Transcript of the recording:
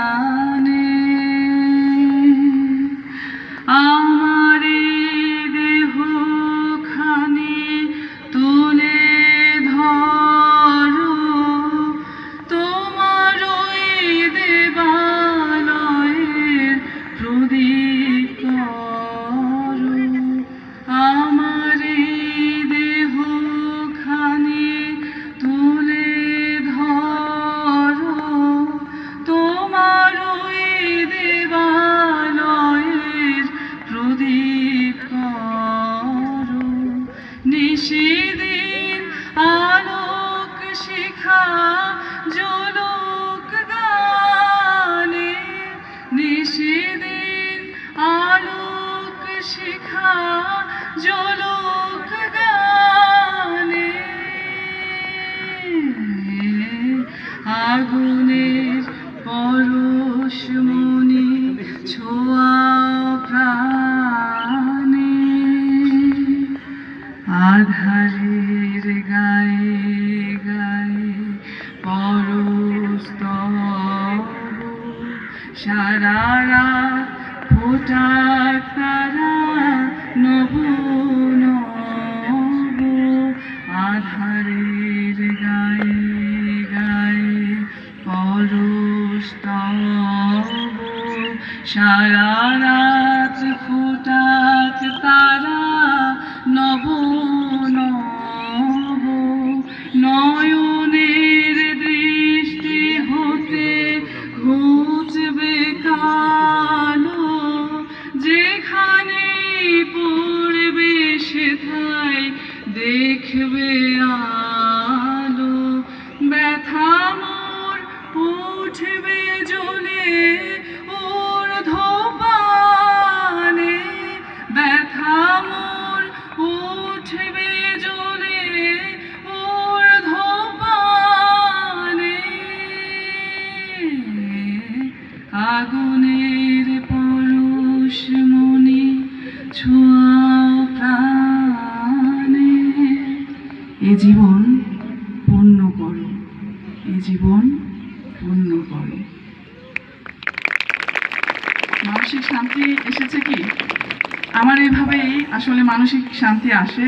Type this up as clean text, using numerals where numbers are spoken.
প্রাণে আমারে দেহ খানি তুলে ধরো তোমার ওই দেবালয়ের প্রদীপ করো আমারে দেহ খানি তুলে ধরো তোমার ওই দেবালয়ের প্রদীপ করো নিশিদিন আলোক শিখা জ্বলুক গানে নিশিদিন আলোক শিখা জ্বলুক গানে আগুনের পরশমণি ছোঁয়াও প্রাণে আধারের গায়ে গায়ে পরস্তব সারা রাত ফোটাক তারা নব নব আধারের গায়ে গায়ে পরস্তব সারা রাত ফোটাক তারা নব নব নয়নের দৃষ্টি হতে ঘুচবে কালো যেখানে পড়বে সেথায় দেখবে আলো ব্যথা মোর উঠবে জ্বলে ঊর্ধ্বপানে ব্যথা মোর উঠবে জ্বলে ঊর্ধ্বপানে আগুনের পরশমণি ছোঁয়াও প্রাণে এ জীবন পূর্ণ করো এ জীবন পূর্ণ করো মানসিক শান্তি এসেছে কি আমার এইভাবেই আসলে মানসিক শান্তি আসে